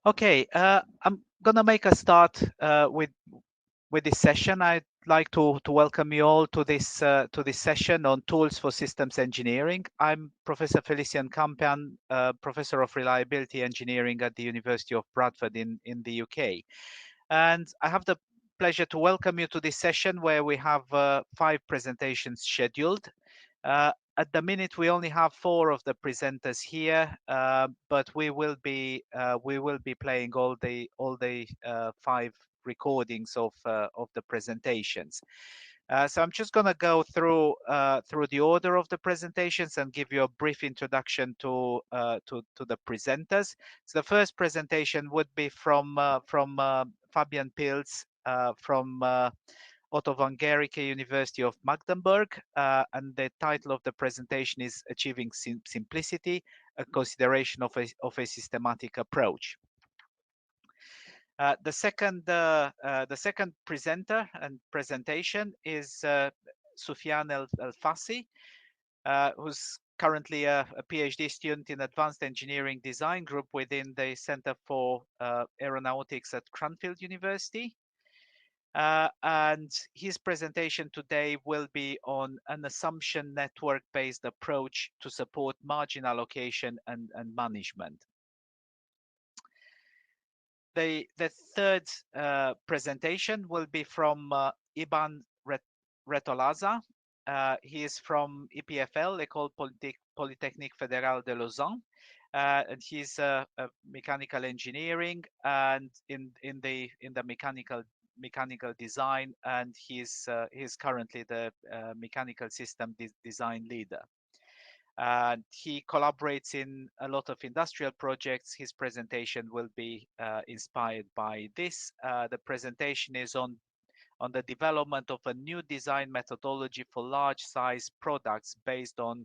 Okay, I'm gonna make a start with this session. I'd like to welcome you all to this session on tools for systems engineering. I'm Professor Felician Campean, Professor of Reliability Engineering at the University of Bradford in the UK, and I have the pleasure to welcome you to this session where we have 5 presentations scheduled. At the minute, we only have 4 of the presenters here, but we will be playing all the 5 recordings of the presentations. So I'm just going to go through the order of the presentations and give you a brief introduction to the presenters. So the first presentation would be from Fabian Pilz from Otto von Guericke University of Magdeburg, and the title of the presentation is Achieving Simplicity, a consideration of a systematic approach. The second presenter and presentation is Soufiane El Fassi, who's currently a PhD student in Advanced Engineering Design Group within the Center for Aeronautics at Cranfield University. And his presentation today will be on an assumption network-based approach to support margin allocation and management. The third presentation will be from Iban Retolaza. He is from EPFL, École Polytechnique Fédérale de Lausanne, and he's a mechanical engineering and in the mechanical design, and he's currently the mechanical system design leader. He collaborates in a lot of industrial projects. His presentation will be inspired by this. The presentation is on the development of a new design methodology for large size products based on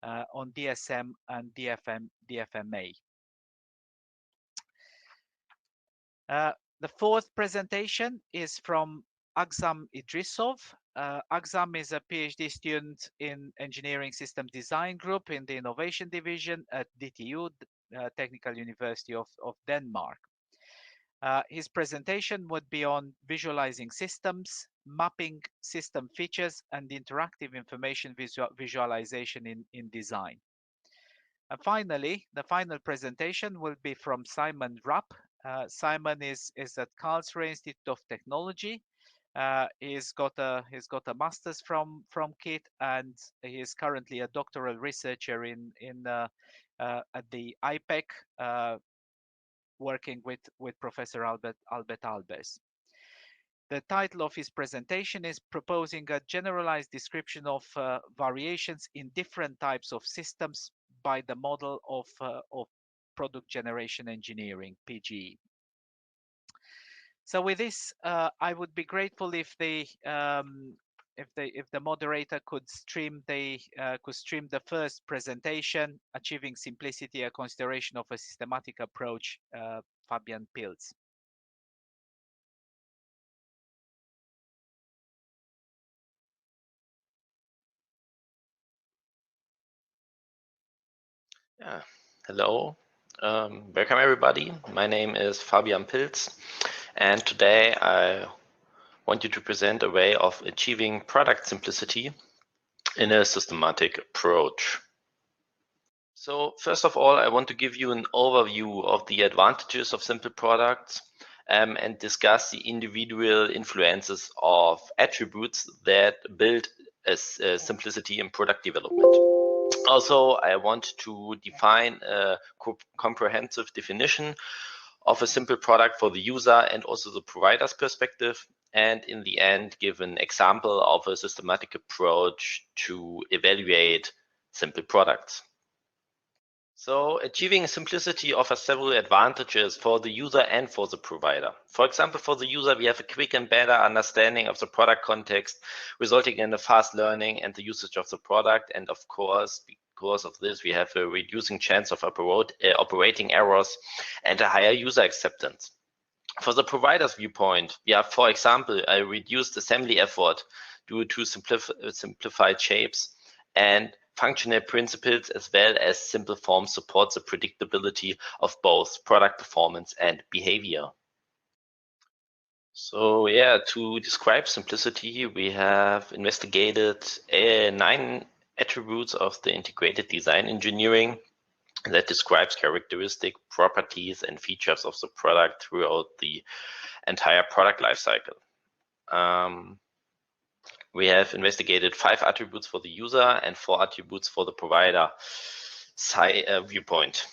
DSM and DFMA. The fourth presentation is from Aksam Idrisov. Aksam is a PhD student in Engineering System Design Group in the Innovation Division at DTU, Technical University of Denmark. His presentation would be on visualizing systems, mapping system features, and interactive information visualization in design. And finally, the final presentation will be from Simon Rapp. Simon is at Karlsruhe Institute of Technology. He's got a master's from KIT, and he is currently a doctoral researcher at the IPEC, working with Professor Albert Albers. The title of his presentation is Proposing a Generalized Description of Variations in Different Types of Systems by the Model of Product Generation Engineering, PGE. So with this, I would be grateful if the moderator could stream the first presentation, Achieving Simplicity, a consideration of a systematic approach, Fabian Pilz. Yeah, hello, welcome everybody. My name is Fabian Pilz, and today I want you to present a way of achieving product simplicity in a systematic approach. So first of all, I want to give you an overview of the advantages of simple products and discuss the individual influences of attributes that build a simplicity in product development. Also, I want to define a comprehensive definition of a simple product for the user and also the provider's perspective, and in the end, give an example of a systematic approach to evaluate simple products. So achieving simplicity offers several advantages for the user and for the provider. For example, for the user, we have a quick and better understanding of the product context, resulting in a fast learning and the usage of the product. And of course, because of this, we have a reducing chance of operating errors and a higher user acceptance. For the provider's viewpoint, we have, for example, a reduced assembly effort due to simplified shapes. And functional principles as well as simple forms support the predictability of both product performance and behavior. So yeah, to describe simplicity, we have investigated 9 attributes of the integrated design engineering that describes characteristic properties and features of the product throughout the entire product lifecycle. We have investigated 5 attributes for the user and 4 attributes for the provider viewpoint.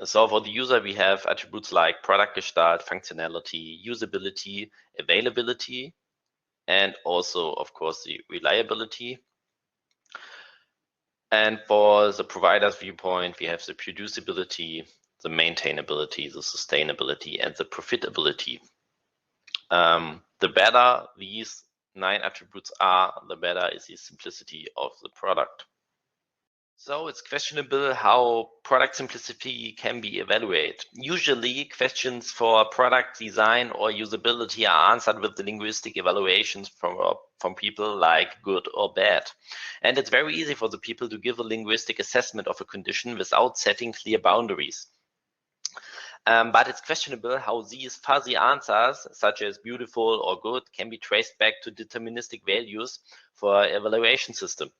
So for the user, we have attributes like product gestalt, functionality, usability, availability, and also, of course, the reliability. And for the provider's viewpoint, we have the producibility, the maintainability, the sustainability, and the profitability. The better these 9 attributes are, the better is the simplicity of the product. So it's questionable how product simplicity can be evaluated. Usually questions for product design or usability are answered with the linguistic evaluations from people like good or bad. And it's very easy for the people to give a linguistic assessment of a condition without setting clear boundaries. But it's questionable how these fuzzy answers, such as beautiful or good, can be traced back to deterministic values for an evaluation system.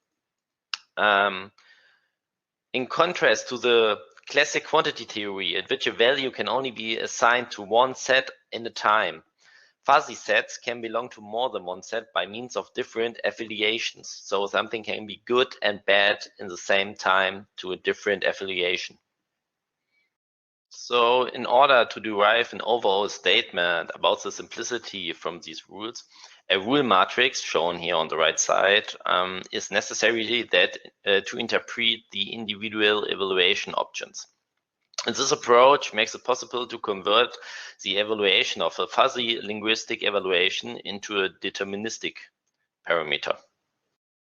In contrast to the classic quantity theory, at which a value can only be assigned to one set in a time, fuzzy sets can belong to more than one set by means of different affiliations. So something can be good and bad in the same time to a different affiliation. So in order to derive an overall statement about the simplicity from these rules, a rule matrix, shown here on the right side, is necessary that to interpret the individual evaluation options. And this approach makes it possible to convert the evaluation of a fuzzy linguistic evaluation into a deterministic parameter.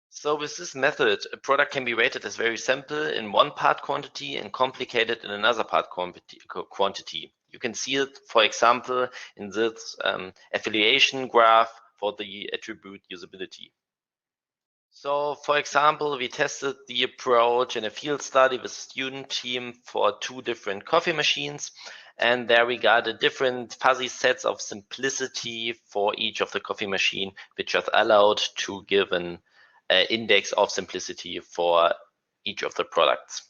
So with this method, a product can be rated as very simple in one part quantity and complicated in another part quantity. You can see it, for example, in this affiliation graph for the attribute usability. So, for example, we tested the approach in a field study with a student team for 2 different coffee machines, and there we got a different fuzzy sets of simplicity for each of the coffee machine, which was allowed to give an index of simplicity for each of the products.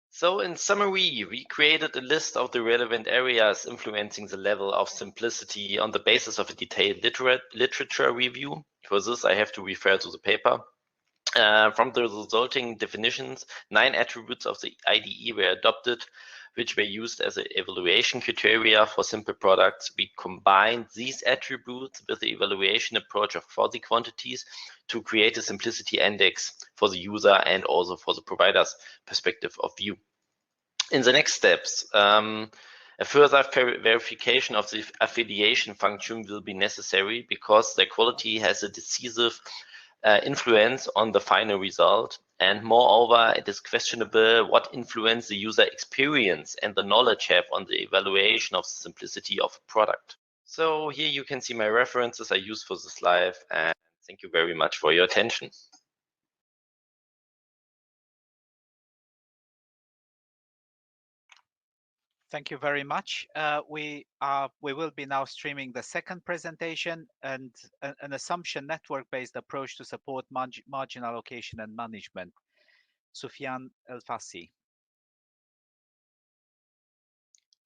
So in summary, we created a list of the relevant areas influencing the level of simplicity on the basis of a detailed literature review. For this, I have to refer to the paper. From the resulting definitions, 9 attributes of the IDE were adopted, which were used as an evaluation criteria for simple products. We combined these attributes with the evaluation approach of fuzzy quantities to create a simplicity index for the user and also for the provider's perspective of view. In the next steps, a further verification of the affiliation function will be necessary because their quality has a decisive influence on the final result. And moreover, it is questionable what influence the user experience and the knowledge have on the evaluation of the simplicity of a product. So here you can see my references I used for this live, and thank you very much for your attention. Thank you very much. We will be now streaming the second presentation and an assumption network-based approach to support margin allocation and management. Soufiane Fassi.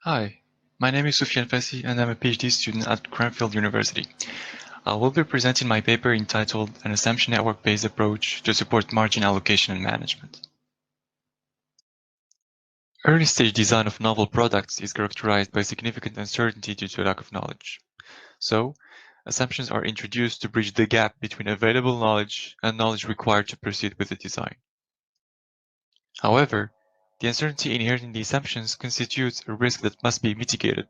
Hi, my name is Soufiane Fassi and I'm a PhD student at Cranfield University. I will be presenting my paper entitled An Assumption Network-Based Approach to Support Margin Allocation and Management. Early-stage design of novel products is characterized by significant uncertainty due to a lack of knowledge. So, assumptions are introduced to bridge the gap between available knowledge and knowledge required to proceed with the design. However, the uncertainty inherent in the assumptions constitutes a risk that must be mitigated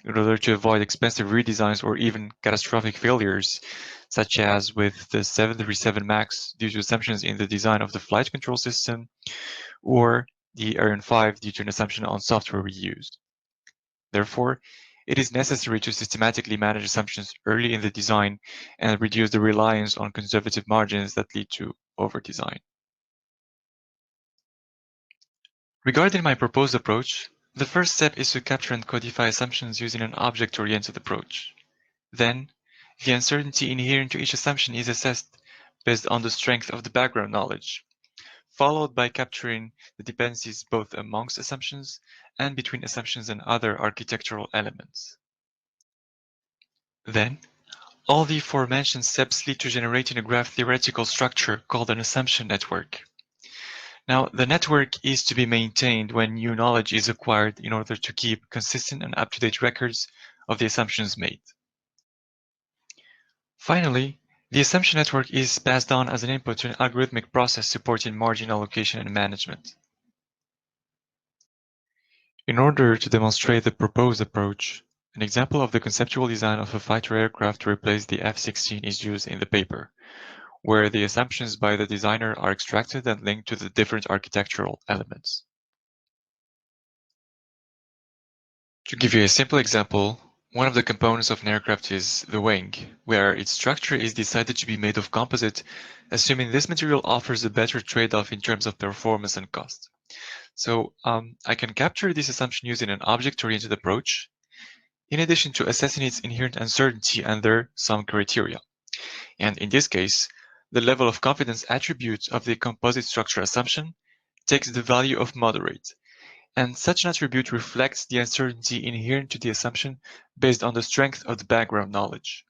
in order to avoid expensive redesigns or even catastrophic failures, such as with the 737 MAX due to assumptions in the design of the flight control system, or the Ariane 5 due to an assumption on software reused. Therefore, it is necessary to systematically manage assumptions early in the design and reduce the reliance on conservative margins that lead to over-design. Regarding my proposed approach, the first step is to capture and codify assumptions using an object-oriented approach. Then, the uncertainty inherent to each assumption is assessed based on the strength of the background knowledge, followed by capturing the dependencies both amongst assumptions and between assumptions and other architectural elements. Then, all the aforementioned steps lead to generating a graph theoretical structure called an assumption network. Now, the network is to be maintained when new knowledge is acquired in order to keep consistent and up-to-date records of the assumptions made. Finally, the assumption network is passed on as an input to an algorithmic process supporting margin allocation and management. In order to demonstrate the proposed approach, an example of the conceptual design of a fighter aircraft to replace the F-16 is used in the paper, where the assumptions by the designer are extracted and linked to the different architectural elements. To give you a simple example, one of the components of an aircraft is the wing, where its structure is decided to be made of composite, assuming this material offers a better trade-off in terms of performance and cost. So I can capture this assumption using an object-oriented approach, in addition to assessing its inherent uncertainty under some criteria. And in this case, the level of confidence attribute of the composite structure assumption takes the value of moderate, and such an attribute reflects the uncertainty inherent to the assumption based on the strength of the background knowledge.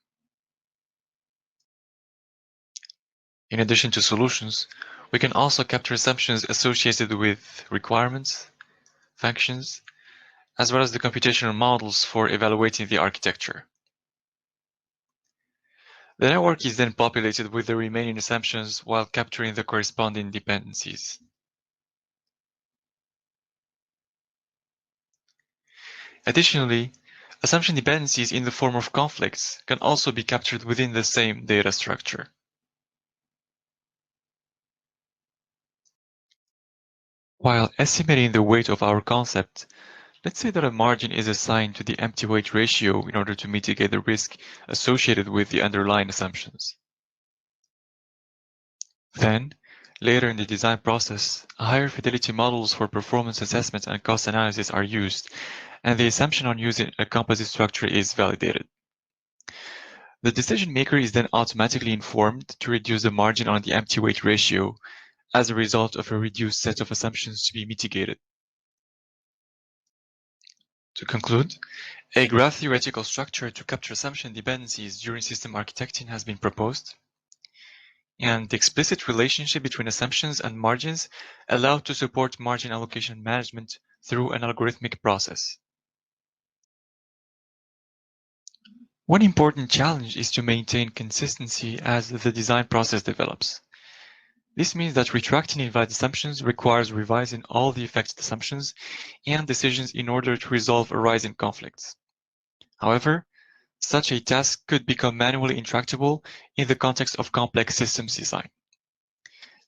In addition to solutions, we can also capture assumptions associated with requirements, functions, as well as the computational models for evaluating the architecture. The network is then populated with the remaining assumptions while capturing the corresponding dependencies. Additionally, assumption dependencies in the form of conflicts can also be captured within the same data structure. While estimating the weight of our concept, let's say that a margin is assigned to the empty weight ratio in order to mitigate the risk associated with the underlying assumptions. Then, later in the design process, higher fidelity models for performance assessment and cost analysis are used, and the assumption on using a composite structure is validated. The decision maker is then automatically informed to reduce the margin on the empty weight ratio as a result of a reduced set of assumptions to be mitigated. To conclude, a graph theoretical structure to capture assumption dependencies during system architecting has been proposed, and the explicit relationship between assumptions and margins allowed to support margin allocation management through an algorithmic process. One important challenge is to maintain consistency as the design process develops. This means that retracting invalid assumptions requires revising all the affected assumptions and decisions in order to resolve arising conflicts. However, such a task could become manually intractable in the context of complex systems design.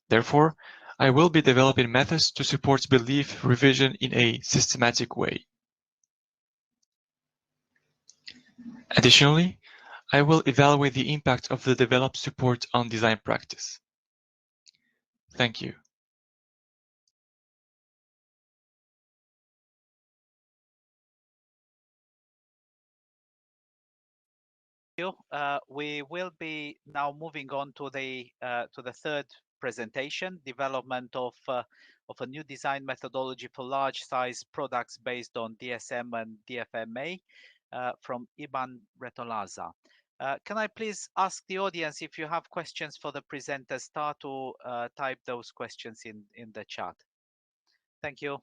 Therefore, I will be developing methods to support belief revision in a systematic way. Additionally, I will evaluate the impact of the developed support on design practice. Thank you. We will be now moving on to the third presentation, development of a new design methodology for large-size products based on DSM and DFMA from Iban Retolaza. Can I please ask the audience if you have questions for the presenter, start to type those questions in the chat. Thank you.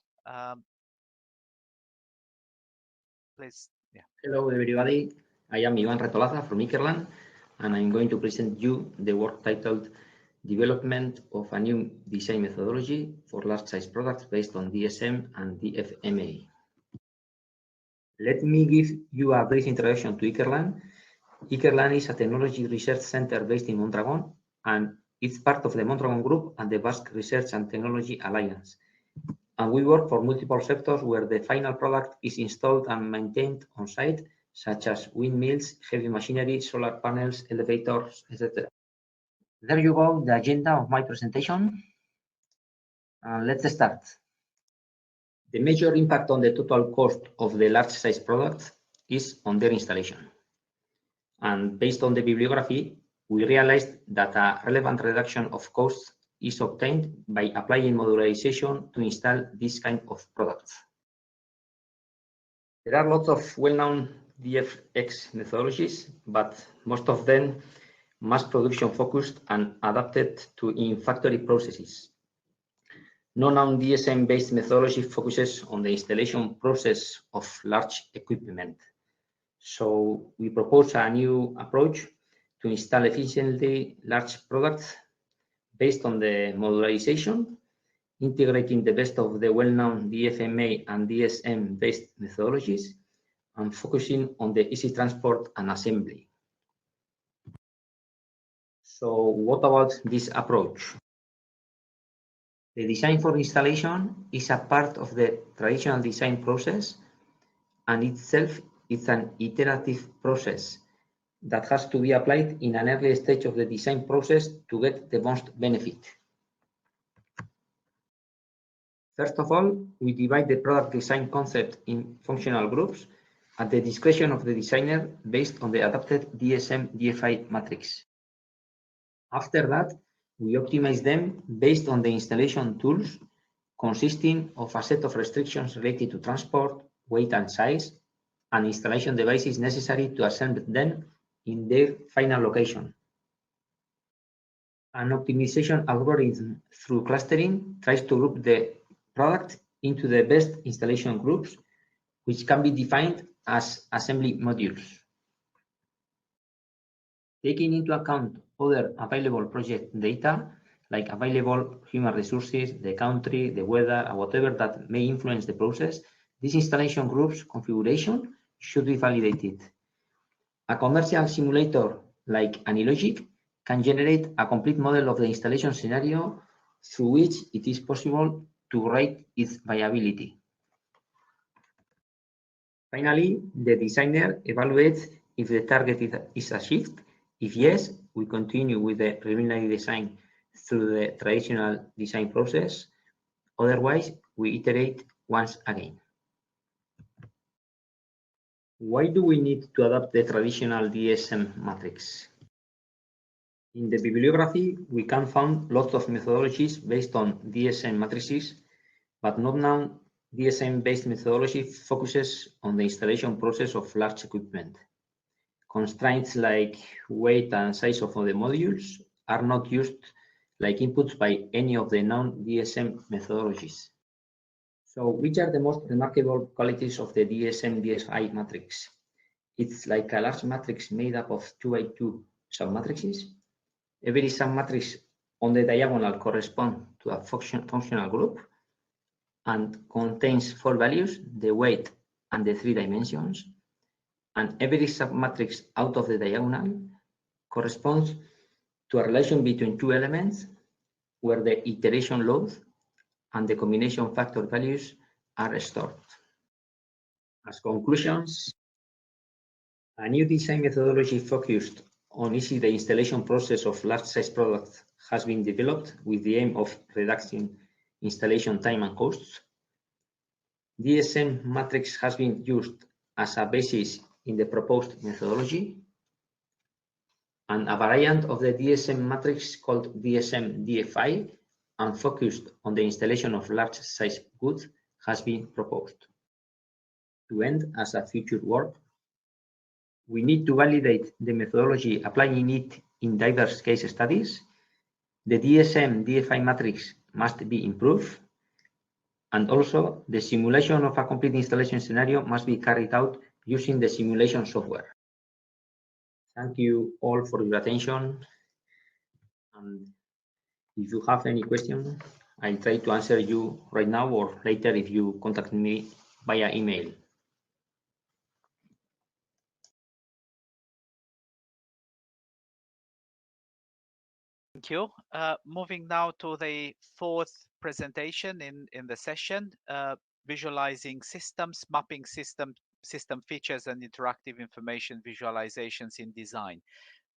Please. Yeah. Hello, everybody. I am Iban Retolaza from Ikerland, and I'm going to present you the work titled Development of a New Design Methodology for Large-Size Products based on DSM and DFMA. Let me give you a brief introduction to Ikerland. Ikerland is a technology research center based in Mondragon, and it's part of the Mondragon Group and the Basque Research and Technology Alliance. And we work for multiple sectors where the final product is installed and maintained on site, such as windmills, heavy machinery, solar panels, elevators, etc. There you go, the agenda of my presentation. Let's start. The major impact on the total cost of the large size products is on their installation. And based on the bibliography, we realized that a relevant reduction of costs is obtained by applying modularization to install this kind of products. There are lots of well-known DFX methodologies, but most of them mass production focused and adapted to in-factory processes. Non-known DSM-based methodology focuses on the installation process of large equipment. So we propose a new approach to install efficiently large products based on the modularization, integrating the best of the well-known DFMA and DSM-based methodologies, and focusing on the easy transport and assembly. So what about this approach? The design for installation is a part of the traditional design process, and itself is an iterative process that has to be applied in an early stage of the design process to get the most benefit. First of all, we divide the product design concept in functional groups at the discretion of the designer based on the adapted DSM-DFI matrix. After that, we optimize them based on the installation tools consisting of a set of restrictions related to transport, weight and size, and installation devices necessary to assemble them in their final location. An optimization algorithm through clustering tries to group the product into the best installation groups, which can be defined as assembly modules. Taking into account other available project data, like available human resources, the country, the weather, or whatever that may influence the process, this installation group's configuration should be validated. A commercial simulator like AnyLogic can generate a complete model of the installation scenario through which it is possible to rate its viability. Finally, the designer evaluates if the target is achieved. If yes, we continue with the preliminary design through the traditional design process. Otherwise, we iterate once again. Why do we need to adapt the traditional DSM matrix? In the bibliography, we can find lots of methodologies based on DSM matrices, but not now DSM-based methodology focuses on the installation process of large equipment. Constraints like weight and size of the modules are not used like inputs by any of the known DSM methodologies. So which are the most remarkable qualities of the DSM-DFI matrix? It's like a large matrix made up of 2 by 2 submatrices. Every submatrix on the diagonal corresponds to a functional group and contains 4 values, the weight and the 3 dimensions. And every submatrix out of the diagonal corresponds to a relation between 2 elements where the iteration load and the combination factor values are stored. As conclusions, a new design methodology focused on easy the installation process of large size products has been developed with the aim of reducing installation time and costs. DSM matrix has been used as a basis in the proposed methodology, and a variant of the DSM matrix called DSM-DFI and focused on the installation of large size goods has been proposed. To end as a future work, we need to validate the methodology, applying it in diverse case studies. The DSM-DFI matrix must be improved, and also the simulation of a complete installation scenario must be carried out using the simulation software. Thank you all for your attention. And if you have any question, I'll try to answer you right now or later if you contact me via email. Thank you. Moving now to the fourth presentation in the session, visualizing systems, mapping system features and interactive information visualizations in design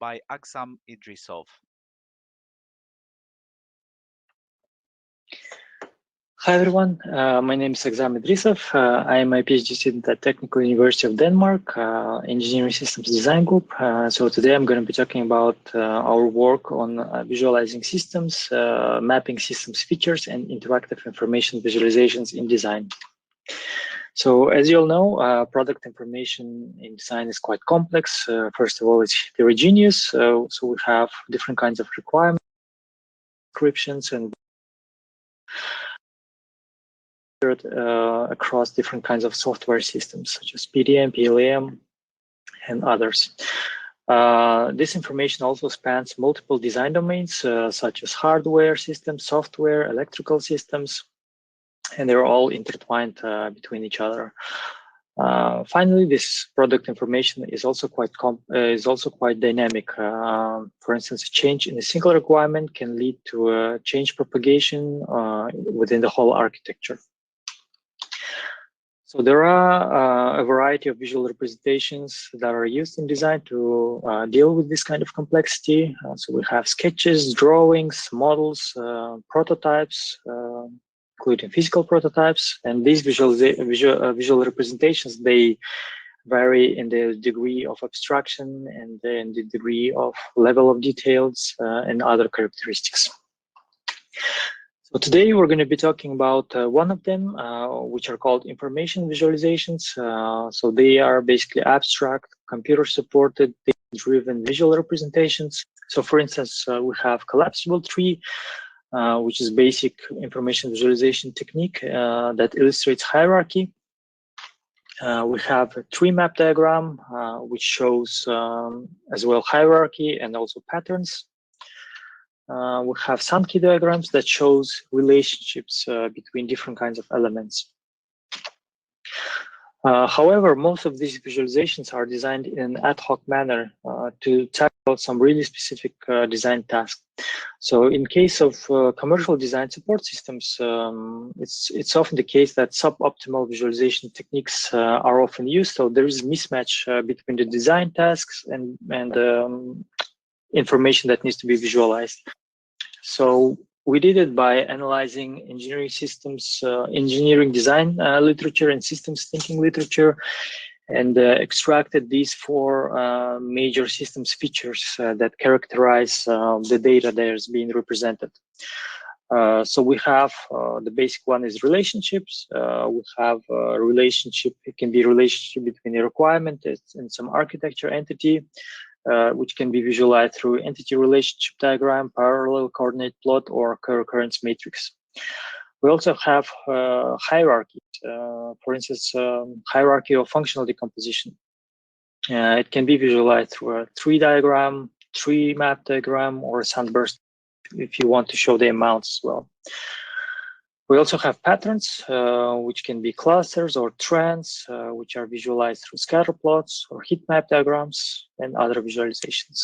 by Aksam Idrisov. Hi everyone, my name is Agzam Idrisov. I am a PhD student at Technical University of Denmark, Engineering Systems Design Group. So today I'm going to be talking about our work on visualizing systems, mapping systems features, and interactive information visualizations in design. So as you all know, product information in design is quite complex. First of all, it's heterogeneous. So we have different kinds of requirements, descriptions, and across different kinds of software systems such as PDM, PLM, and others. This information also spans multiple design domains such as hardware systems, software, electrical systems, and they're all intertwined between each other. Finally, this product information is also quite dynamic. For instance, a change in a single requirement can lead to a change propagation within the whole architecture. So there are a variety of visual representations that are used in design to deal with this kind of complexity. So we have sketches, drawings, models, prototypes, including physical prototypes. And these visual representations, they vary in the degree of abstraction and in the degree of level of details and other characteristics. So today we're going to be talking about one of them, which are called information visualizations. So they are basically abstract, computer-supported, data-driven visual representations. So for instance, we have collapsible tree, which is basic information visualization technique that illustrates hierarchy. We have a tree map diagram, which shows as well hierarchy and also patterns. We have Sankey diagrams that shows relationships between different kinds of elements. However, most of these visualizations are designed in an ad hoc manner to tackle some really specific design tasks. So in case of commercial design support systems, it's often the case that suboptimal visualization techniques are often used. So there is a mismatch between the design tasks and information that needs to be visualized. So we did it by analyzing engineering systems, engineering design literature and systems thinking literature, and extracted these four major systems features that characterize the data that is being represented. So we have the basic one is relationships. We have a relationship. It can be a relationship between a requirement and some architecture entity, which can be visualized through entity relationship diagram, parallel coordinate plot, or co-occurrence matrix. We also have hierarchies. For instance, hierarchy of functional decomposition. It can be visualized through a tree diagram, tree map diagram, or a sunburst if you want to show the amounts as well. We also have patterns, which can be clusters or trends, which are visualized through scatter plots or heat map diagrams and other visualizations.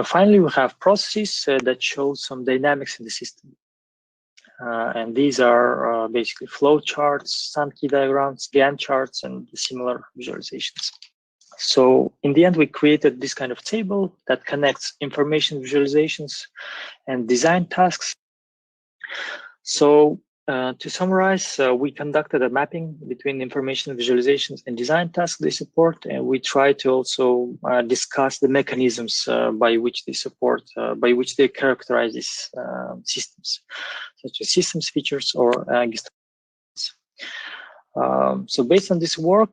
Finally, we have processes that show some dynamics in the system. And these are basically flow charts, Sankey diagrams, Gantt charts, and similar visualizations. So in the end, we created this kind of table that connects information visualizations and design tasks. So to summarize, we conducted a mapping between information visualizations and design tasks they support, and we try to also discuss the mechanisms by which they support, by which they characterize these systems, such as systems features or so based on this work,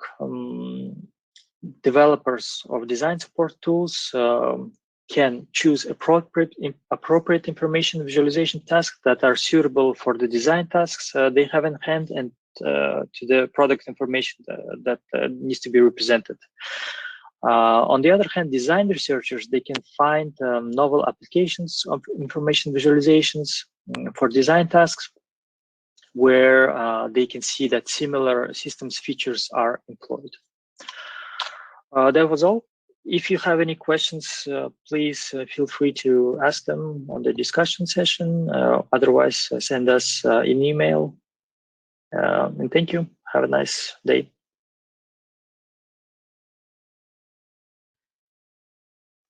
developers of design support tools can choose appropriate information visualization tasks that are suitable for the design tasks they have in hand and to the product information that needs to be represented. On the other hand, design researchers, they can find novel applications of information visualizations for design tasks where they can see that similar systems features are employed. That was all. If you have any questions, please feel free to ask them on the discussion session. Otherwise, send us an email. And thank you. Have a nice day.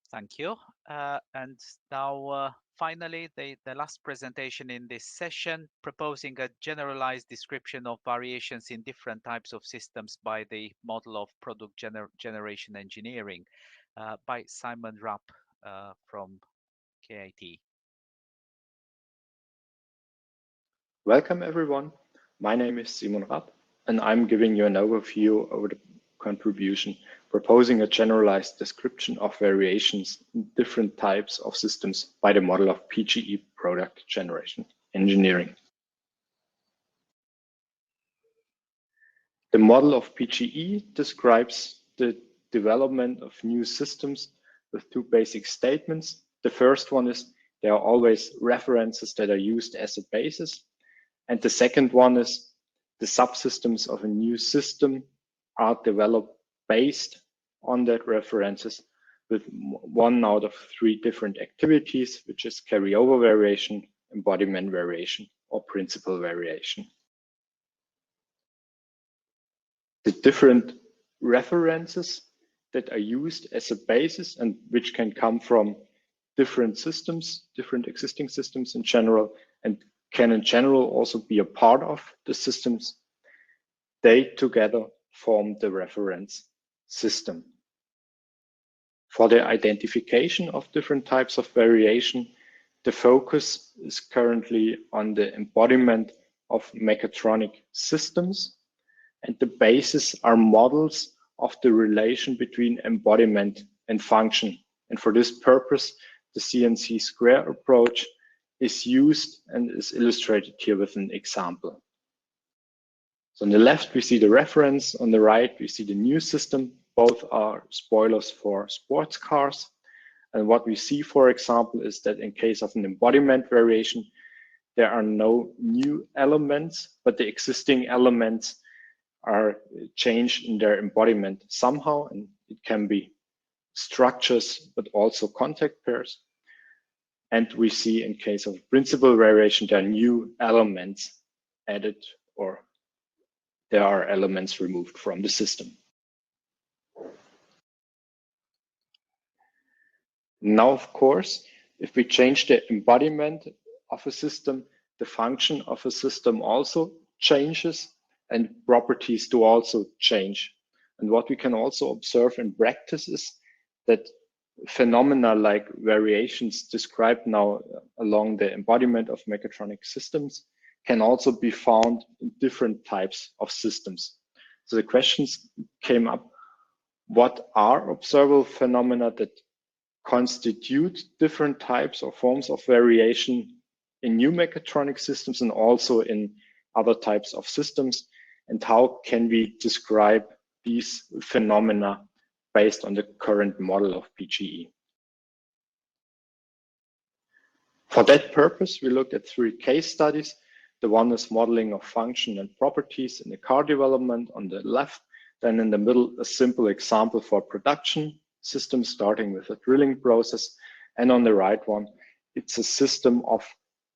Thank you. And now finally, the last presentation in this session, proposing a generalized description of variations in different types of systems by the model of product generation engineering by Simon Rapp from KIT. Welcome everyone. My name is Simon Rapp and I'm giving you an overview over the contribution proposing a generalized description of variations in different types of systems by the model of PGE product generation engineering. The model of PGE describes the development of new systems with two basic statements. The first one is there are always references that are used as a basis. And the second one is the subsystems of a new system are developed based on that references with one out of three different activities, which is carryover variation, embodiment variation, or principal variation. The different references that are used as a basis and which can come from different systems, different existing systems in general, and can in general also be a part of the systems, they together form the reference system. For the identification of different types of variation, the focus is currently on the embodiment of mechatronic systems, and the basis are models of the relation between embodiment and function. And for this purpose, the CNC square approach is used and is illustrated here with an example. So on the left, we see the reference. On the right, we see the new system. Both are spoilers for sports cars. And what we see, for example, is that in case of an embodiment variation, there are no new elements, but the existing elements are changed in their embodiment somehow. And it can be structures, but also contact pairs. And we see in case of principal variation, there are new elements added or there are elements removed from the system. Now, of course, if we change the embodiment of a system, the function of a system also changes and properties do also change. And what we can also observe in practice is that phenomena like variations described now along the embodiment of mechatronic systems can also be found in different types of systems. So the questions came up, what are observable phenomena that constitute different types or forms of variation in new mechatronic systems and also in other types of systems? And how can we describe these phenomena based on the current model of PGE? For that purpose, we looked at three case studies. The one is modeling of function and properties in the car development on the left. Then in the middle, a simple example for production system starting with a drilling process. And on the right one, it's a system of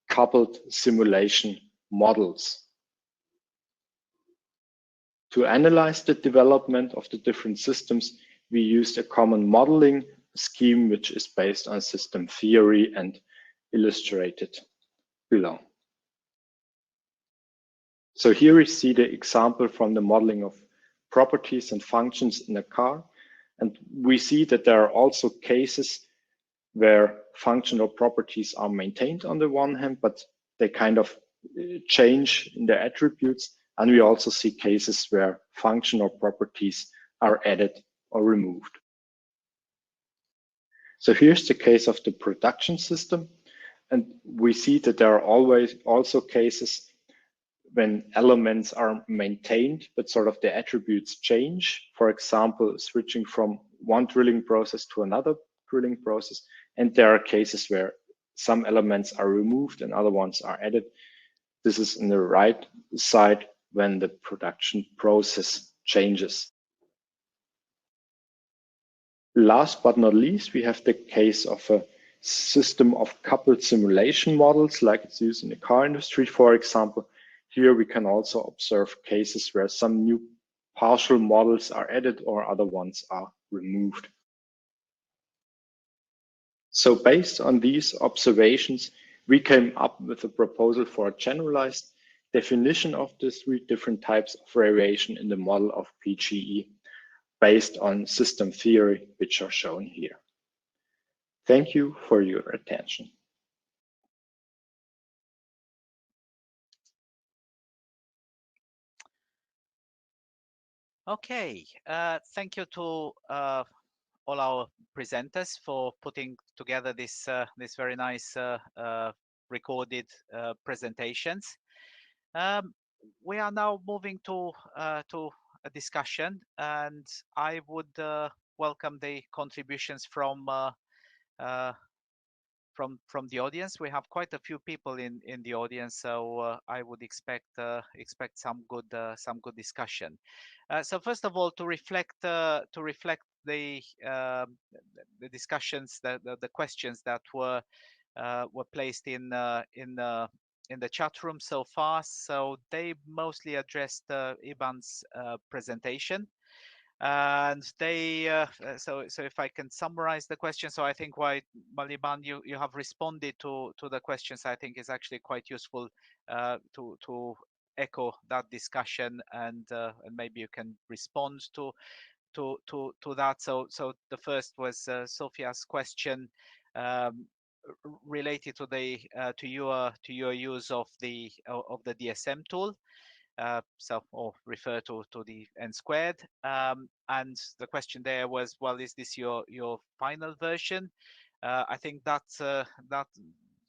coupled simulation models. To analyze the development of the different systems, we used a common modeling scheme, which is based on system theory and illustrated below. So here we see the example from the modeling of properties and functions in a car. And we see that there are also cases where functional properties are maintained on the one hand, but they kind of change in their attributes. And we also see cases where functional properties are added or removed. So here's the case of the production system. And we see that there are always also cases when elements are maintained, but sort of the attributes change. For example, switching from one drilling process to another drilling process. And there are cases where some elements are removed and other ones are added. This is on the right side when the production process changes. Last but not least, we have the case of a system of coupled simulation models like it's used in the car industry, for example. Here we can also observe cases where some new partial models are added or other ones are removed. So based on these observations, we came up with a proposal for a generalized definition of the 3 different types of variation in the model of PGE based on system theory, which are shown here. Thank you for your attention. Okay, thank you to all our presenters for putting together this this very nice recorded presentations. We are now moving to a discussion, and I would welcome the contributions from the audience. We have quite a few people in the audience, so I would expect some good discussion. So first of all, to reflect the discussions, the questions that were placed in the chat room so far. So they mostly addressed Iban's presentation. And they so if I can summarize the question, so I think why Iban, you have responded to the questions, I think is actually quite useful to echo that discussion, and maybe you can respond to that. So the first was Sophia's question related to the to your use of the DSM tool. Or refer to the n squared, and the question there was, well, is this your final version? I think that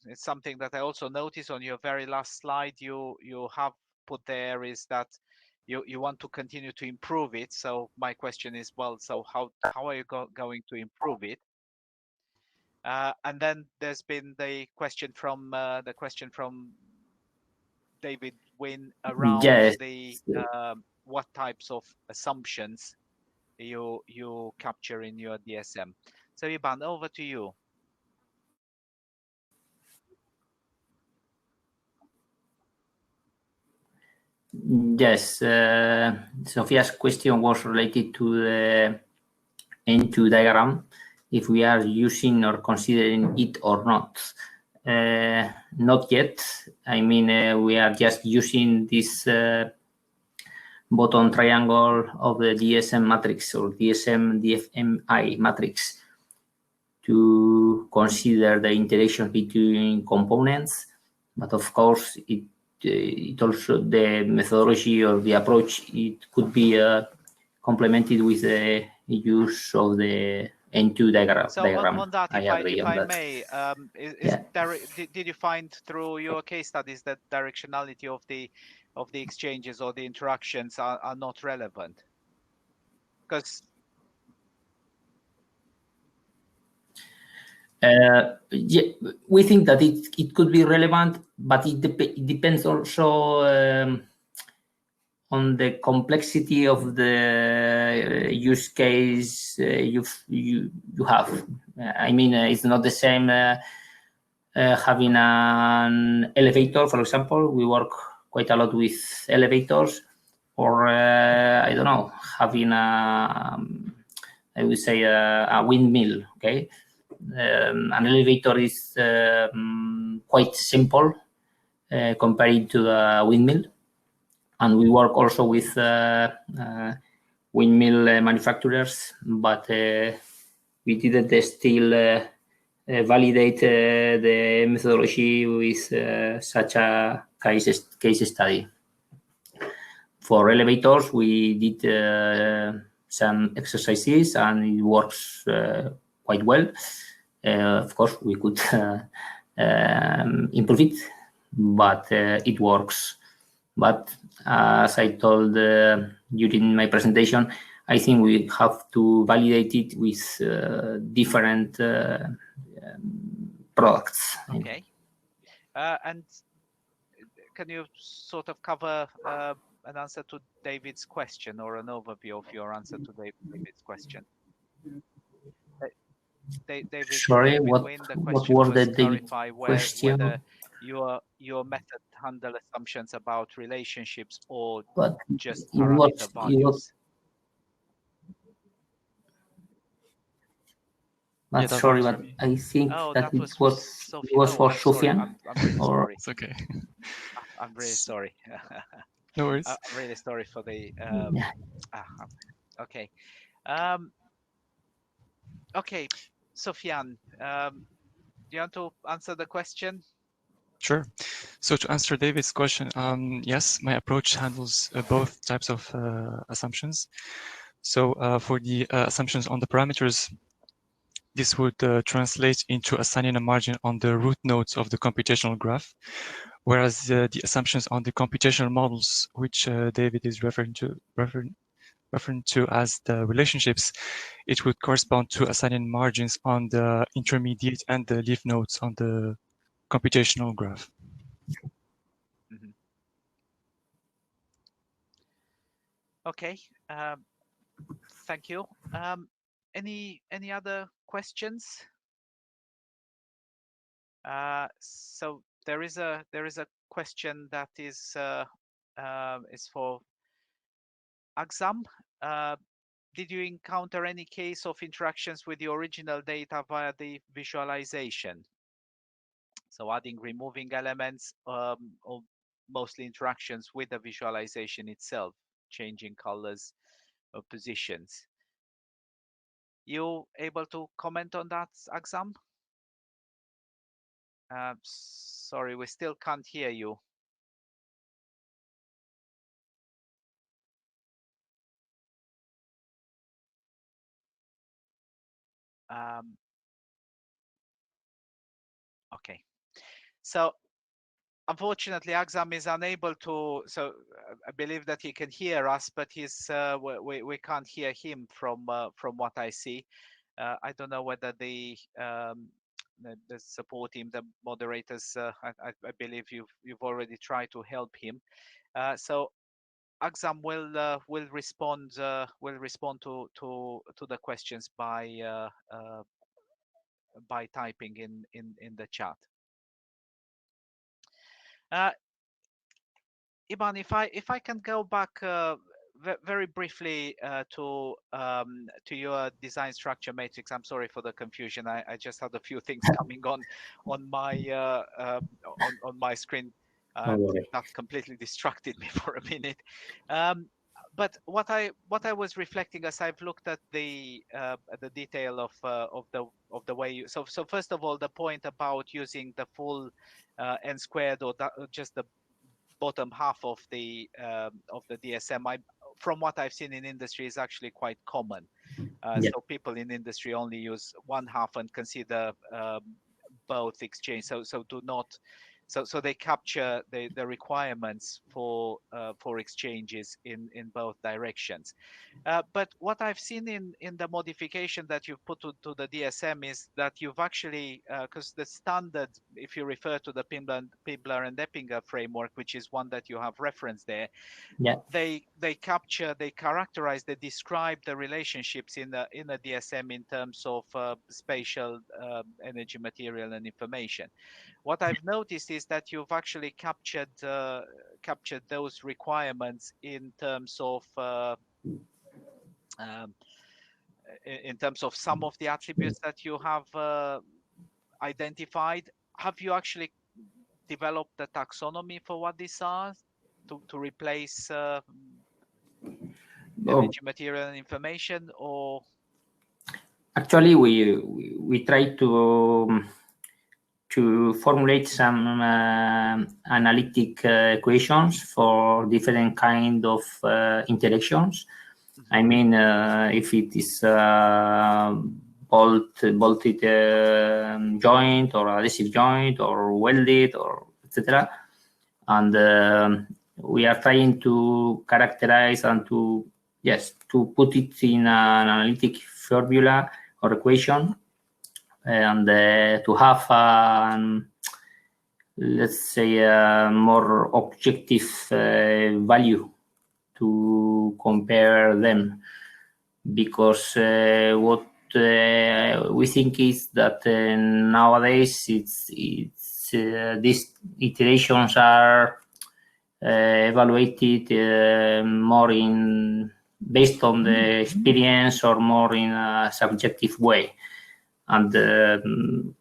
it's something that I also noticed on your very last slide. You have put there is that you want to continue to improve it. So my question is, well, so how are you going to improve it? And then there's been the question from David Wynn around the what types of assumptions you capture in your DSM. So Iban, over to you. Yes, Sophia's question was related to the N2 diagram, if we are using or considering it or not. Not yet. I mean, we are just using this bottom triangle of the DSM matrix or DFMA matrix to consider the interaction between components. But of course, it also, the methodology or the approach, it could be complemented with the use of the N2 diagram. So on that, if I may, did you find through your case studies that directionality of the exchanges or the interactions are not relevant? Because yeah, we think that it could be relevant, but it depends also on the complexity of the use case you have. I mean, it's not the same having an elevator, for example. We work quite a lot with elevators, or I don't know, having I would say a windmill. Okay, an elevator is quite simple compared to the windmill. And we work also with windmill manufacturers, but we didn't still validate the methodology with such a case study. For elevators, we did some exercises, and it works quite well. Of course, we could improve it, but it works. But as I told during my presentation, I think we have to validate it with different products. Okay. And can you sort of cover an answer to David's question, or an overview of your answer to David's question? David, sorry, David what was the David question? Whether your method handle assumptions about relationships or but just parameter values. But Yeah, that sorry, works but for me. I think Oh, that that it was Soufiane. for I'm sorry. Soufiane. I'm really or sorry. It's okay. I'm really sorry. No worries. I'm really sorry for the. yeah. Okay. Okay, Soufiane, do you want to answer the question? Sure. So to answer David's question, yes, my approach handles both types of assumptions. So for the assumptions on the parameters, this would translate into assigning a margin on the root nodes of the computational graph, whereas the assumptions on the computational models, which David is referring to as the relationships, it would correspond to assigning margins on the intermediate and the leaf nodes on the computational graph. Mm-hmm. Okay, thank you. Any other questions? So there is a question that is for Aksam. Did you encounter any case of interactions with the original data via the visualization? So adding, removing elements, or mostly interactions with the visualization itself, changing colors or positions. You able to comment on that, Aksam? Sorry, we still can't hear you. Okay, so unfortunately, Aksam is unable to. So I believe that he can hear us, but he's we can't hear him from what I see. I don't know whether the support team, the moderators. I believe you've already tried to help him. So Aksam will respond to the questions by typing in the chat. Iban, if I can go back very briefly to your design structure matrix. I'm sorry for the confusion. I just had a few things coming on my screen that completely distracted me for a minute. But what I was reflecting as I've looked at the detail of the way you, so first of all, the point about using the full n squared or just the bottom half of the DSM, from what I've seen in industry, is actually quite common. So people in industry only use one half and consider both exchange. So do not. So they capture the requirements for exchanges in both directions. But what I've seen in the modification that you've put to the DSM is that you've actually, because the standard, if you refer to the Pibler and Eppinger framework, which is one that you have referenced there, they characterize, they describe the relationships in the DSM in terms of spatial, energy, material, and information. What I've noticed is that you've actually captured those requirements in terms of some of the attributes that you have identified. Have you actually developed the taxonomy for what these are to replace energy, material, and information, or? Actually, we try to formulate some analytic equations for different kind of interactions. Mm-hmm. I mean, if it is bolted joint or adhesive joint or welded or etc. And we are trying to characterize and to put it in an analytic formula or equation, and to have let's say a more objective value to compare them, because what we think is that nowadays it's these iterations are evaluated more based on the experience or more in a subjective way. and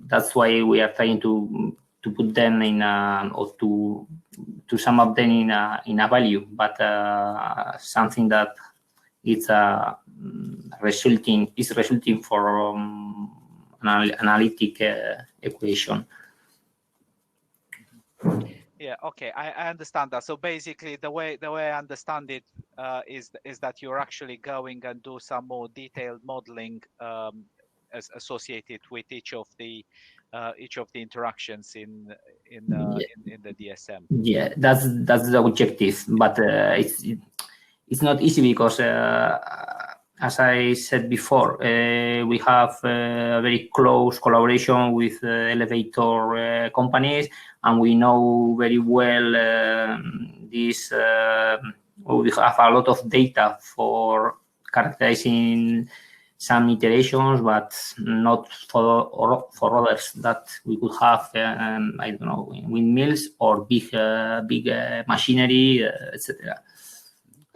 that's why we are trying to put them in or to sum up them in a value, but something that it's resulting from an analytic equation. Yeah, okay, I understand that. So basically, the way I understand it is that you're actually going and do some more detailed modeling as associated with each of the interactions in the DSM. Yeah, that's the objective, but it's not easy because, as I said before, we have a very close collaboration with elevator companies, and we know very well this. We have a lot of data for characterizing some iterations, but not for others that we could have. I don't know, windmills or big machinery, etc.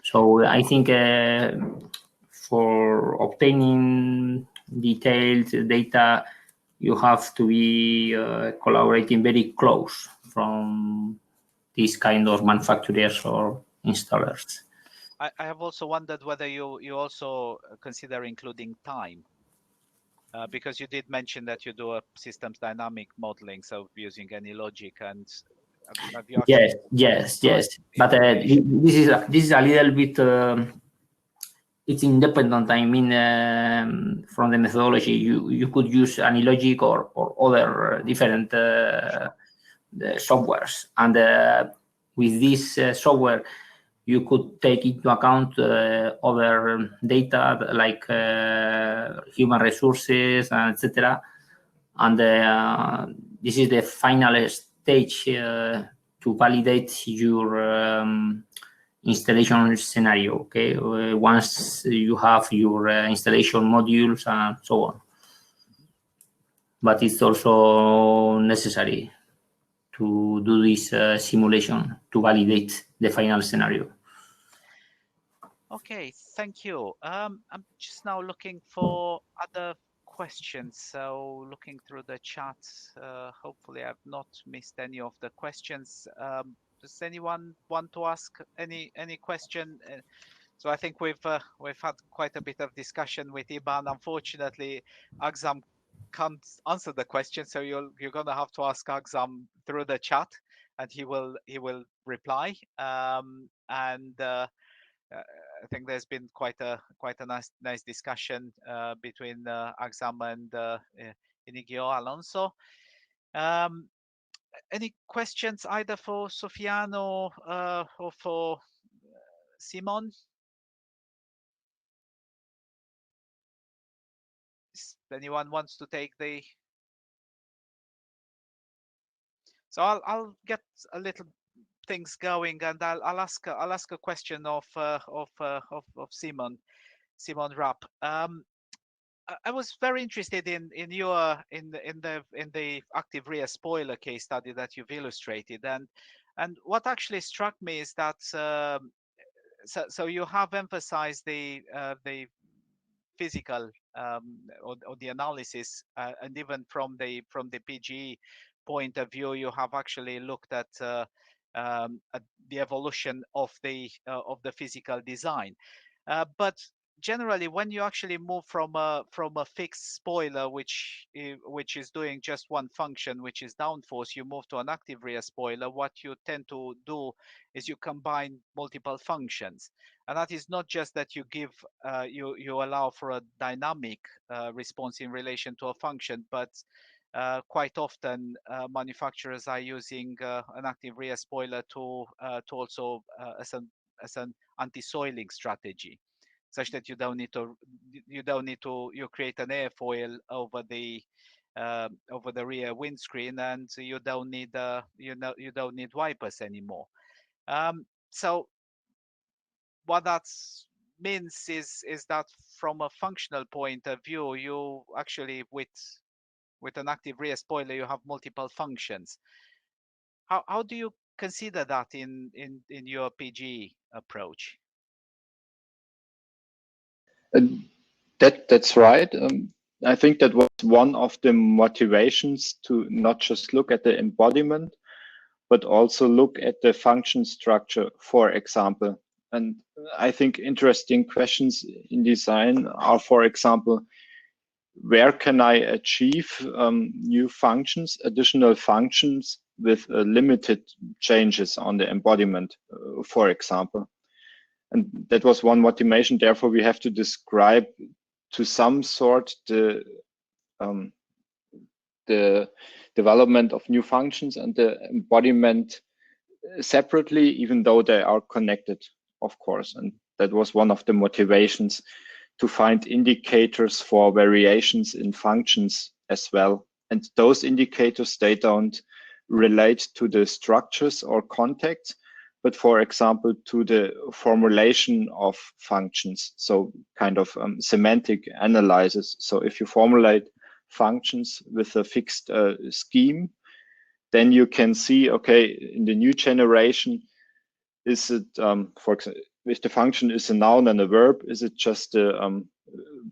So I think for obtaining detailed data, you have to be collaborating very close from these kind of manufacturers or installers. I have also wondered whether you also consider including time, because you did mention that you do a systems dynamic modeling, so using any logic, and have you yes. But this is a little bit it's independent. I mean, from the methodology, you could use any logic or other different softwares, and with this software, you could take into account other data like human resources, etc. And this is the final stage to validate your installation scenario. Okay, once you have your installation modules and so on, but it's also necessary to do this simulation to validate the final scenario. Okay, thank you. I'm just now looking for other questions. So looking through the chat, hopefully I've not missed any of the questions. Does anyone want to ask any question? So I think we've had quite a bit of discussion with Iban. Unfortunately, Aksam can't answer the question, so you're gonna have to ask Aksam through the chat, and he will reply. I think there's been quite a nice discussion between Aksam and Inigo Alonso. Any questions either for Soufiane or for Simon? Anyone wants to take the? So I'll get a little things going, and I'll ask a question of Simon Rapp. I was very interested in the active rear spoiler case study that you've illustrated, and what actually struck me is that so you have emphasized the physical or the analysis, and even from the PGE point of view, you have actually looked at the evolution of the physical design. But generally, when you actually move from a fixed spoiler, which is doing just one function, which is downforce, you move to an active rear spoiler. What you tend to do is you combine multiple functions, and that is not just that you give you allow for a dynamic response in relation to a function, but quite often manufacturers are using an active rear spoiler to also as an anti-soiling strategy, such that you don't need to you create an airfoil over the rear windscreen, and you don't need you don't need wipers anymore. So what that means is that from a functional point of view, you actually with an active rear spoiler, you have multiple functions. How do you consider that in your PGE approach? That's right. I think that was one of the motivations to not just look at the embodiment, but also look at the function structure, for example. And I think interesting questions in design are, for example, where can I achieve new functions, additional functions with limited changes on the embodiment, for example. And that was one motivation. Therefore, we have to describe to some sort the development of new functions and the embodiment separately, even though they are connected, of course. And that was one of the motivations to find indicators for variations in functions as well. And those indicators, they don't relate to the structures or contexts, but for example, to the formulation of functions. So kind of semantic analysis. So if you formulate functions with a fixed scheme, then you can see, okay, in the new generation, is it, for example, if the function is a noun and a verb, is it just a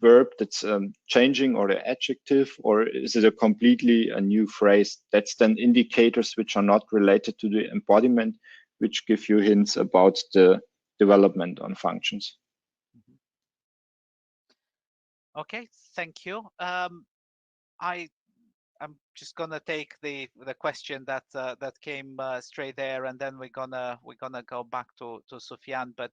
verb that's changing, or the adjective, or is it a completely a new phrase? That's then indicators which are not related to the embodiment, which give you hints about the development on functions. Okay, thank you. I'm just gonna take the question that that came straight there, and then we're gonna go back to Soufiane. But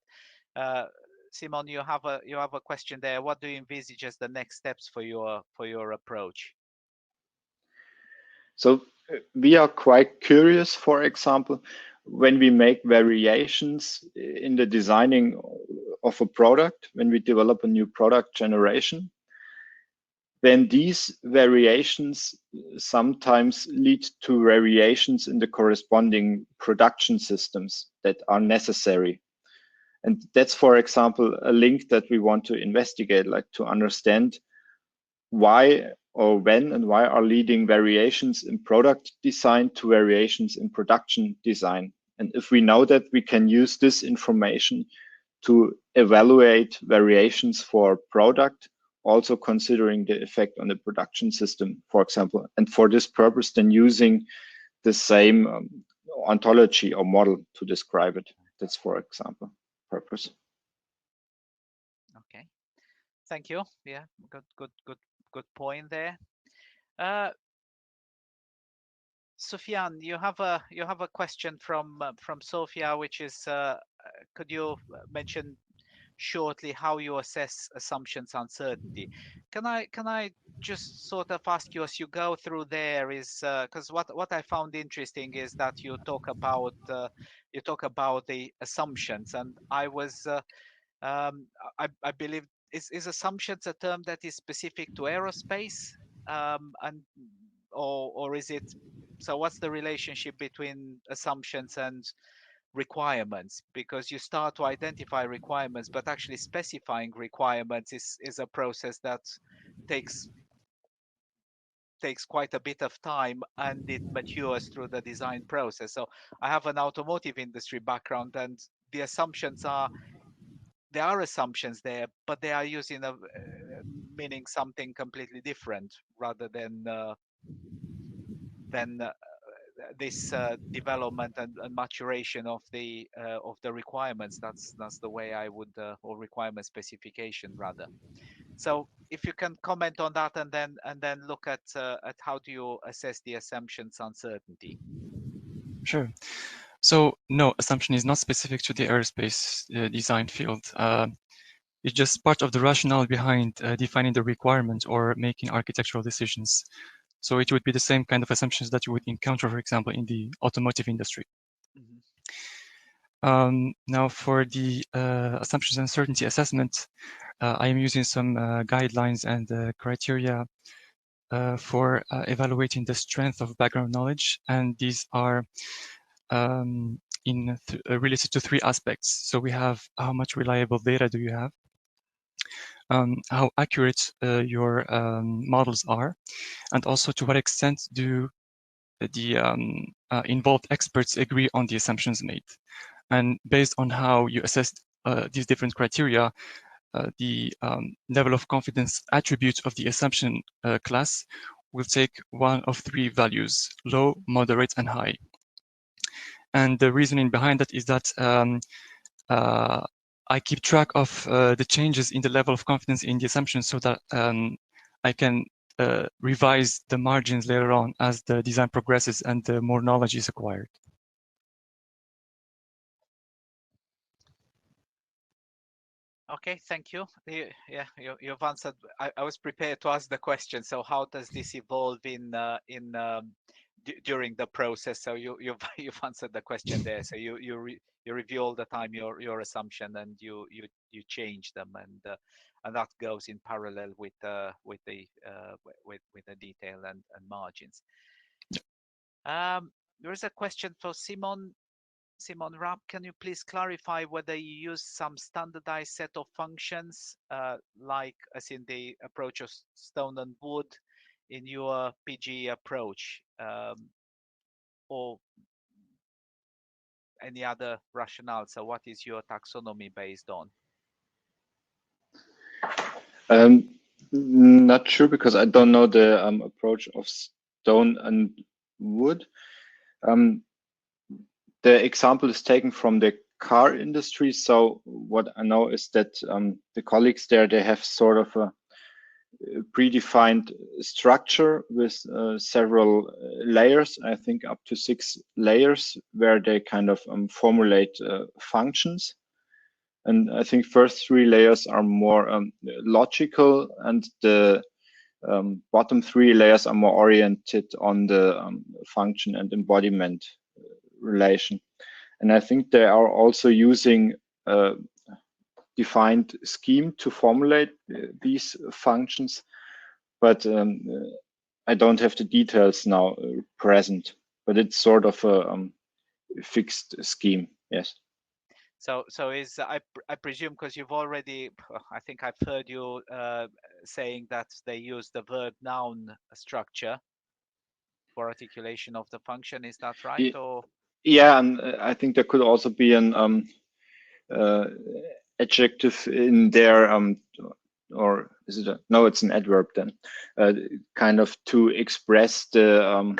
Simon, you have a question there. What do you envisage as the next steps for your approach? So we are quite curious, for example, when we make variations in the designing of a product, when we develop a new product generation, then these variations sometimes lead to variations in the corresponding production systems that are necessary. And that's, for example, a link that we want to investigate, like to understand why or when and why are leading variations in product design to variations in production design. And if we know that, we can use this information to evaluate variations for product, also considering the effect on the production system, for example. And for this purpose, then using the same ontology or model to describe it. That's, for example, purpose. Okay, thank you. Yeah, good point there. Soufiane, you have a question from Sophia, which is, could you mention shortly how you assess assumptions uncertainty? Can I just sort of ask you as you go through there, is because what I found interesting is that you talk about the assumptions, and I was I believe is assumptions a term that is specific to aerospace, and or is it, so what's the relationship between assumptions and requirements? Because you start to identify requirements, but actually specifying requirements is a process that takes quite a bit of time, and it matures through the design process. So I have an automotive industry background, and the assumptions are, there are assumptions there, but they are using a meaning something completely different, rather than this development and maturation of the requirements. That's the way I would, or requirement specification rather. So if you can comment on that, and then look at how do you assess the assumptions uncertainty. Sure. So no, assumption is not specific to the aerospace design field. It's just part of the rationale behind defining the requirement or making architectural decisions. So it would be the same kind of assumptions that you would encounter, for example, in the automotive industry. Mm-hmm. Now, for the assumptions uncertainty assessment, I am using some guidelines and criteria for evaluating the strength of background knowledge, and these are related to three aspects. So we have how much reliable data do you have, how accurate your models are, and also to what extent do the involved experts agree on the assumptions made. And based on how you assess these different criteria, the level of confidence attribute of the assumption class will take one of three values: low, moderate, and high. And the reasoning behind that is that I keep track of the changes in the level of confidence in the assumption so that I can revise the margins later on as the design progresses and the more knowledge is acquired. Okay, thank you. Yeah, you've answered. I was prepared to ask the question. So how does this evolve during the process? So you've answered the question there. So you review all the time your assumption and you change them, and that goes in parallel with the detail and margins. There is a question for Simon. Simon Rapp, can you please clarify whether you use some standardized set of functions, like as in the approach of stone and wood in your PG approach, or any other rationale? So what is your taxonomy based on? Not sure, because I don't know the approach of stone and wood. The example is taken from the car industry. So what I know is that the colleagues there, they have sort of a predefined structure with several layers, I think up to 6 layers, where they kind of formulate functions. And I think first 3 layers are more logical, and the bottom 3 layers are more oriented on the function and embodiment relation. And I think they are also using a defined scheme to formulate these functions, but I don't have the details now present, but it's sort of a fixed scheme. Yes. So is I presume, because you've already, I think I've heard you saying that they use the verb noun structure for articulation of the function. Is that right? Or yeah, and I think there could also be an adjective in there, or is it no? It's an adverb then, kind of to express the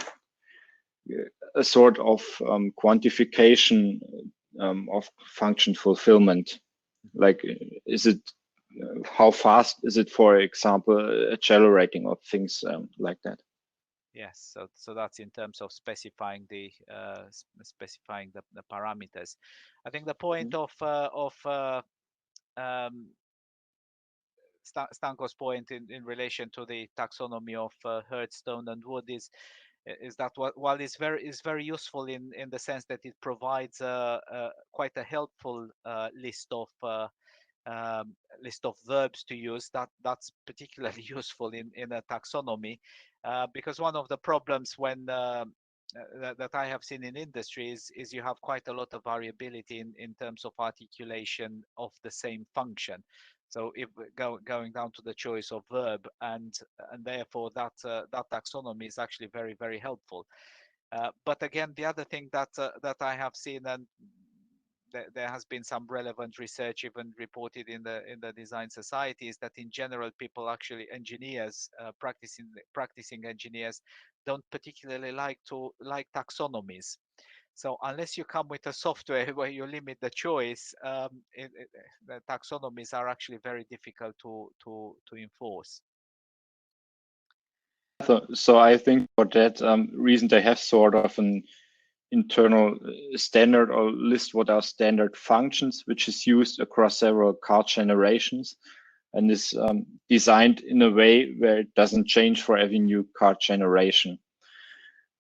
a sort of quantification of function fulfillment. Like, is it how fast is it, for example, accelerating, or things like that. Yes, so that's in terms of specifying the parameters. I think the point of Stanko's point in relation to the taxonomy of earth, stone, and wood is that while it's very useful in the sense that it provides quite a helpful list of verbs to use, that's particularly useful in a taxonomy, because one of the problems when that I have seen in industry is you have quite a lot of variability in terms of articulation of the same function. So if going down to the choice of verb, and therefore that taxonomy is actually very, very helpful. But again, the other thing that I have seen, and there has been some relevant research even reported in the design society, is that in general people, actually engineers, practicing engineers, don't particularly like taxonomies. So unless you come with a software where you limit the choice, the taxonomies are actually very difficult to enforce. So I think for that reason, they have sort of an internal standard, or list what are standard functions, which is used across several card generations, and is designed in a way where it doesn't change for every new card generation.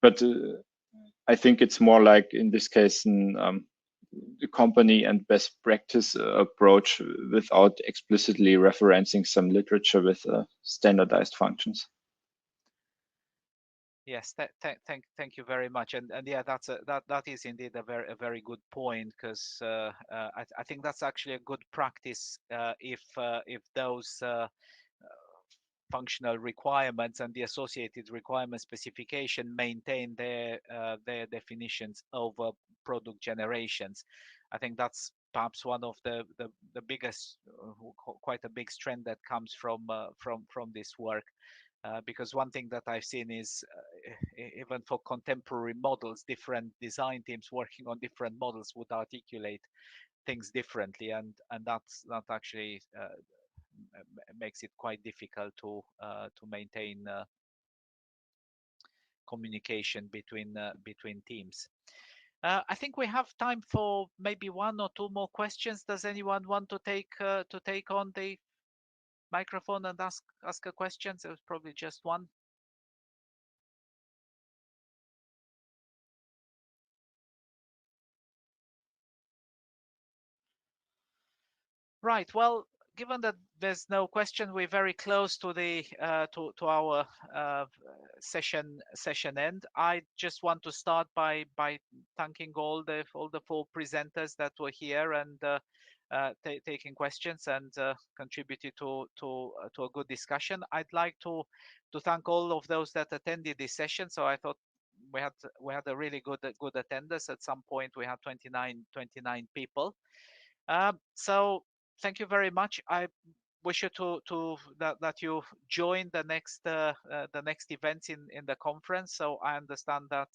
But I think it's more like, in this case, the company and best practice approach, without explicitly referencing some literature with standardized functions. Yes, thank you very much, and yeah, that is indeed a very good point, because I think that's actually a good practice if those functional requirements and the associated requirement specification maintain their definitions over product generations. I think that's perhaps one of the biggest, quite a big strength that comes from this work. Because one thing that I've seen is even for contemporary models, different design teams working on different models would articulate things differently, and that actually makes it quite difficult to maintain communication between teams. I think we have time for maybe one or two more questions. Does anyone want to take on the microphone and ask a question? There's probably just one. Right. Well, given that there's no question, we're very close to the to our session end. I just want to start by thanking all the 4 presenters that were here and taking questions and contributed to a good discussion. I'd like to thank all of those that attended this session. So I thought we had a really good attendance. At some point we had 29 people. So thank you very much. I wish you that you join the next events in the conference. So I understand that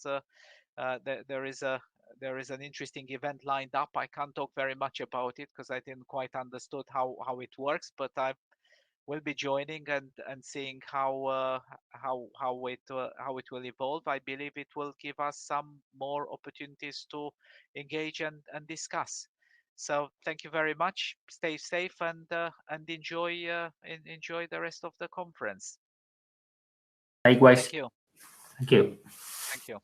there is an interesting event lined up. I can't talk very much about it because I didn't quite understood how it works, but I will be joining and seeing how it will evolve. I believe it will give us some more opportunities to engage and discuss. So thank you very much. Stay safe and enjoy the rest of the conference. Likewise. Thank you. Thank you. Thank you.